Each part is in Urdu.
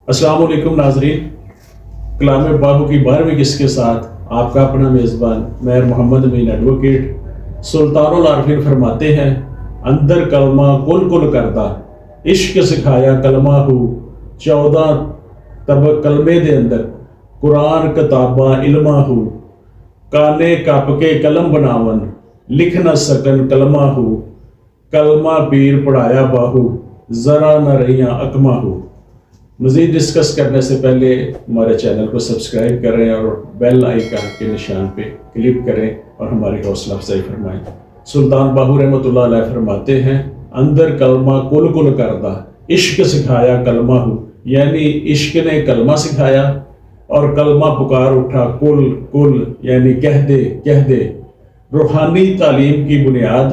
السلام علیکم ناظرین، کلام بابو کی 12ویں قسط کے ساتھ آپ کا اپنا میزبان میر محمد امین ایڈوکیٹ سلطان العارفین فرماتے ہیں، اندر کلمہ کل کل کرتا عشق سکھایا کلمہ ہو 14 طبق کلمے دے اندر قرآن کتاباں علمہ ہو کانے کپ کے قلم بناون لکھ نہ سکن کلمہ ہو کلمہ پیر پڑھایا باہو ذرا نہ رہیاں اکمہ ہو۔ مزید ڈسکس کرنے سے پہلے ہمارے چینل کو سبسکرائب کریں اور بیل آئیکن کے نشان پہ کلک کریں اور ہماری حوصلہ افزائی فرمائیں۔ سلطان باہو رحمۃ اللہ علیہ فرماتے ہیں، اندر کلمہ کل کل کردہ عشق سکھایا کلمہ ہو، یعنی عشق نے کلمہ سکھایا اور کلمہ پکار اٹھا کل کل، یعنی کہہ دے۔ روحانی تعلیم کی بنیاد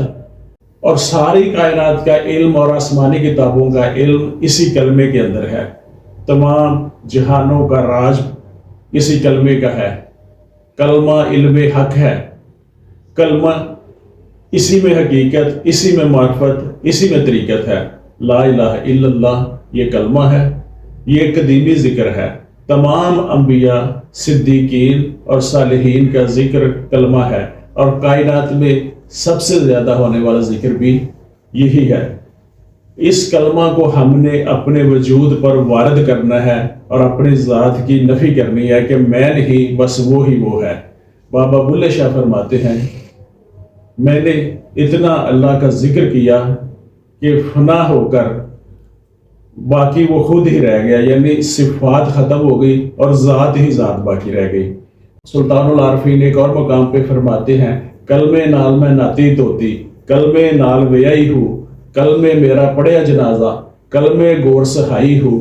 اور ساری کائنات کا علم اور آسمانی کتابوں کا علم اسی کلمے کے اندر ہے۔ تمام جہانوں کا راج اسی کلمے کا ہے۔ کلمہ علم حق ہے، کلمہ اسی میں حقیقت، اسی میں معرفت، اسی میں طریقت ہے۔ لا الہ الا اللہ یہ کلمہ ہے، یہ قدیمی ذکر ہے۔ تمام انبیاء، صدیقین اور صالحین کا ذکر کلمہ ہے، اور کائنات میں سب سے زیادہ ہونے والا ذکر بھی یہی ہے۔ اس کلمہ کو ہم نے اپنے وجود پر وارد کرنا ہے اور اپنی ذات کی نفی کرنی ہے کہ میں نہیں، بس وہی وہ ہے۔ بابا بلے شاہ فرماتے ہیں، میں نے اتنا اللہ کا ذکر کیا کہ فنا ہو کر باقی وہ خود ہی رہ گیا، یعنی صفات ختم ہو گئی اور ذات ہی ذات باقی رہ گئی۔ سلطان العارفین ایک اور مقام پہ فرماتے ہیں، کلمے نال میں ناتی توتی کلمے نال ویائی ہوں کلمے میرا پڑھیا جنازہ کلمے گور سہائی ہو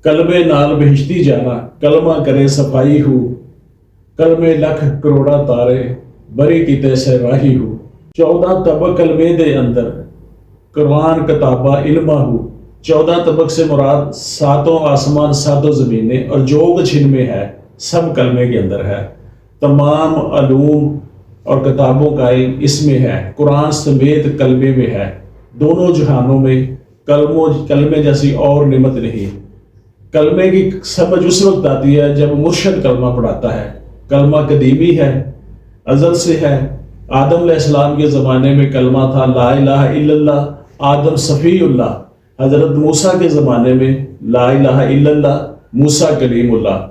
کلمے نال بہشتی جانا کلمہ کرے صفائی ہو کلمے لکھ کروڑا تارے بری کیتے سہراہی ہو۔ 14 طبق کلمے دے اندر قرآن کتابہ علمہ ہو۔ 14 طبق سے مراد 7 آسمان 7 زمینیں اور جو کچھ ان میں ہے سب کلمے کے اندر ہے۔ تمام علوم اور کتابوں کا علم اس میں ہے، قرآن سمیت کلمے میں ہے۔ دونوں جہانوں میں کلمے جیسی اور نعمت نہیں۔ کلمے کی سمجھ اس وقت آتی ہے جب مرشد کلمہ پڑھاتا ہے۔ کلمہ قدیمی ہے، ازل سے ہے۔ آدم علیہ السلام کے زمانے میں کلمہ تھا لا الہ الا اللہ، آدم صفی اللہ۔ حضرت موسیٰ کے زمانے میں لا الہ الا اللہ، موسیٰ کلیم اللہ۔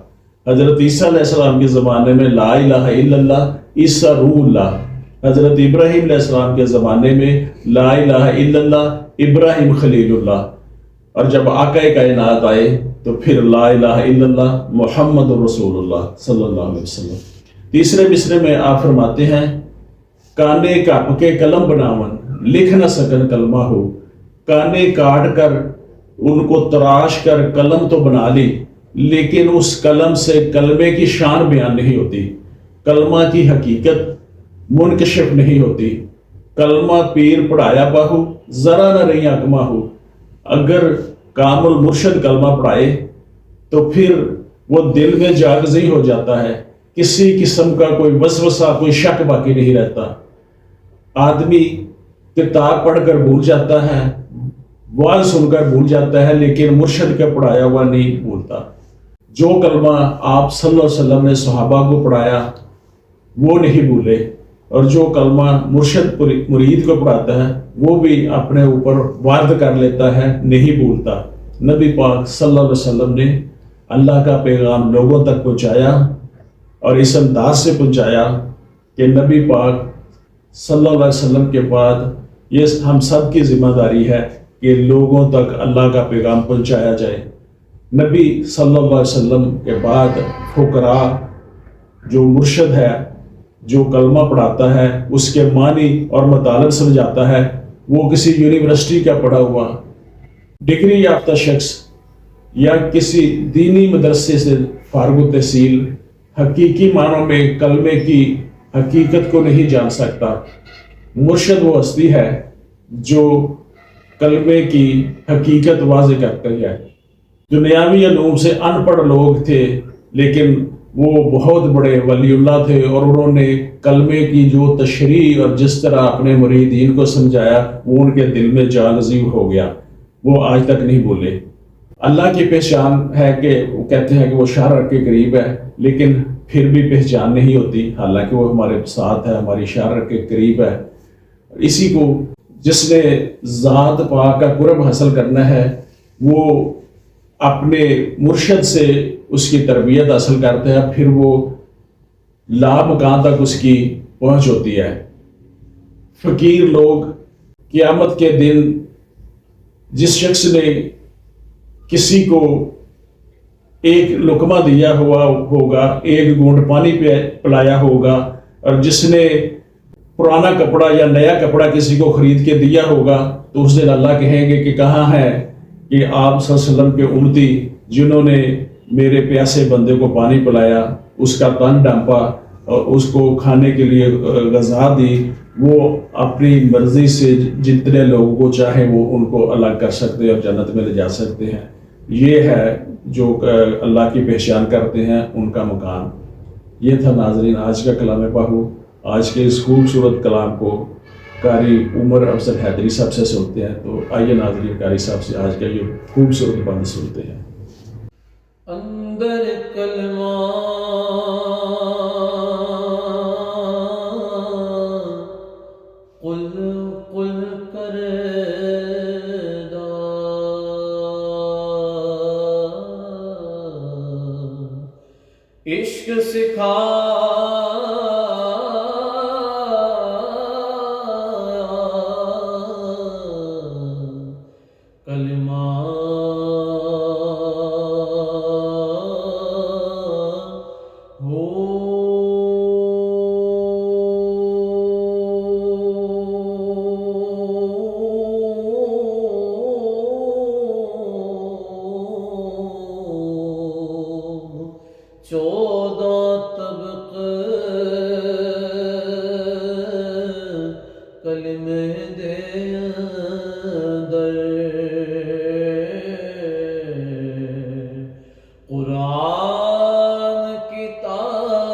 حضرت عیسیٰ علیہ السلام کے زمانے میں لا الہ الا اللہ، عیسیٰ روح اللہ۔ حضرت ابراہیم علیہ السلام کے زمانے میں لا الہ الا اللہ، ابراہیم خلیل اللہ۔ اور جب آقا کائنات آئے تو پھر لا الہ الا اللہ، محمد رسول اللہ صلی اللہ علیہ وسلم۔ تیسرے مصرے میں آپ فرماتے ہیں، کانے کپ کے قلم بناون لکھ نہ سکن کلمہ ہو۔ کانے کاٹ کر ان کو تراش کر قلم تو بنا لی، لیکن اس قلم سے کلمے کی شان بیان نہیں ہوتی، کلمہ کی حقیقت منکشف نہیں ہوتی۔ کلمہ پیر پڑھایا باہو ذرا نہ رہی اکمہ ہو۔ اگر کامل مرشد کلمہ پڑھائے تو پھر وہ دل میں جاگزی ہو جاتا ہے، کسی قسم کا کوئی وسوسہ، کوئی شک باقی نہیں رہتا۔ آدمی کتاب پڑھ کر بھول جاتا ہے، واز سن کر بھول جاتا ہے، لیکن مرشد کا پڑھایا ہوا نہیں بھولتا۔ جو کلمہ آپ صلی اللہ علیہ وسلم نے صحابہ کو پڑھایا وہ نہیں بھولے، اور جو کلمہ مرشد مرید کو پڑھاتا ہے وہ بھی اپنے اوپر وارد کر لیتا ہے، نہیں بھولتا۔ نبی پاک صلی اللہ علیہ وسلم نے اللہ کا پیغام لوگوں تک پہنچایا اور اس انداز سے پہنچایا کہ نبی پاک صلی اللہ علیہ وسلم کے بعد یہ ہم سب کی ذمہ داری ہے کہ لوگوں تک اللہ کا پیغام پہنچایا جائے۔ نبی صلی اللہ علیہ وسلم کے بعد فقراء، جو مرشد ہے، جو کلمہ پڑھاتا ہے، اس کے معنی اور مطالب سمجھاتا ہے، وہ کسی یونیورسٹی کا پڑھا ہوا ڈگری یافتہ شخص یا کسی دینی مدرسے سے فارغ التحصیل حقیقی معنوں میں کلمے کی حقیقت کو نہیں جان سکتا۔ مرشد وہ ہستی ہے جو کلمے کی حقیقت واضح کرتی ہے۔ دنیاوی علوم سے ان پڑھ لوگ تھے، لیکن وہ بہت بڑے ولی اللہ تھے، اور انہوں نے کلمے کی جو تشریح اور جس طرح اپنے مریدین کو سمجھایا وہ ان کے دل میں جاگزی ہو گیا، وہ آج تک نہیں بھولے۔ اللہ کی پہچان ہے کہ وہ کہتے ہیں کہ وہ شارع کے قریب ہے، لیکن پھر بھی پہچان نہیں ہوتی، حالانکہ وہ ہمارے ساتھ ہے، ہماری شارع کے قریب ہے۔ اسی کو جس نے ذات پاک کا قرب حاصل کرنا ہے وہ اپنے مرشد سے اس کی تربیت حاصل کرتا ہے، پھر وہ لامکان تک اس کی پہنچ ہوتی ہے۔ فقیر لوگ قیامت کے دن جس شخص نے کسی کو ایک لقمہ دیا ہوا ہوگا، ایک گھونٹ پانی پلایا ہوگا، اور جس نے پرانا کپڑا یا نیا کپڑا کسی کو خرید کے دیا ہوگا، تو اس دن اللہ کہیں گے کہ کہاں ہے کہ آپ صلی اللہ علیہ وسلم کے امتی جنہوں نے میرے پیاسے بندے کو پانی پلایا، اس کا تن ڈھانپا اور اس کو کھانے کے لیے غذا دی، وہ اپنی مرضی سے جتنے لوگوں کو چاہے وہ ان کو الگ کر سکتے اور جنت میں لے جا سکتے ہیں۔ یہ ہے جو اللہ کی پہچان کرتے ہیں ان کا مقام۔ یہ تھا ناظرین آج کا کلام باہو۔ آج کے اس خوبصورت کلام کو قاری عمر افضل حیدری صاحب سے سنتے ہیں، تو آئیے ناظرین قاری صاحب سے آج کا یہ خوبصورت بند سنتے ہیں۔ اندر کلمہ قل قل کردہ، عشق سکھا کلمہ ہو، چودہ طبق کلمے دے اندر، قرآن کتاب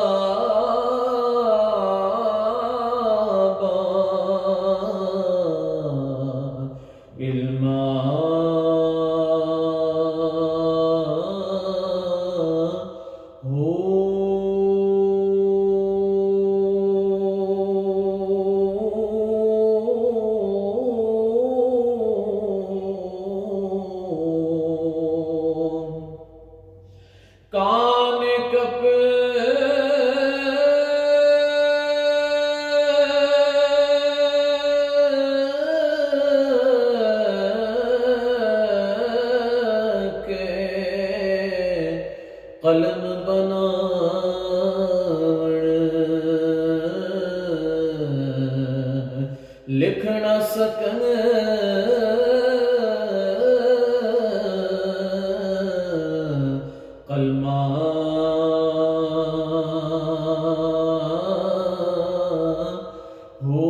علم ہو، کان کپ کے قلم بناون، لکھ نہ سکن کلمہ ہو،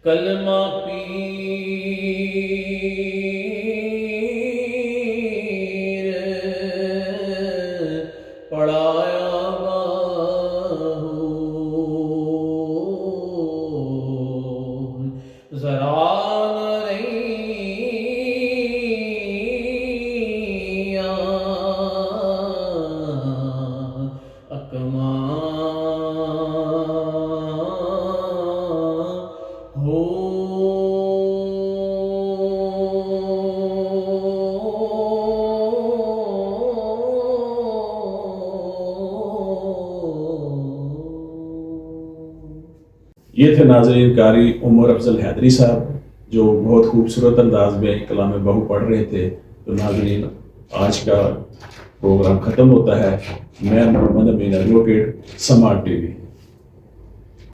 کلمہ پیر پڑھایا باہو، ذرا نہ رہیا اکما ہو، یہ تھے ناظرین قاری عمر افضل حیدری صاحب جو بہت خوبصورت انداز میں کلام بہو پڑھ رہے تھے۔ تو ناظرین آج کا پروگرام ختم ہوتا ہے۔ میں محمد امین ایڈوکیٹ، سماعت ٹی وی۔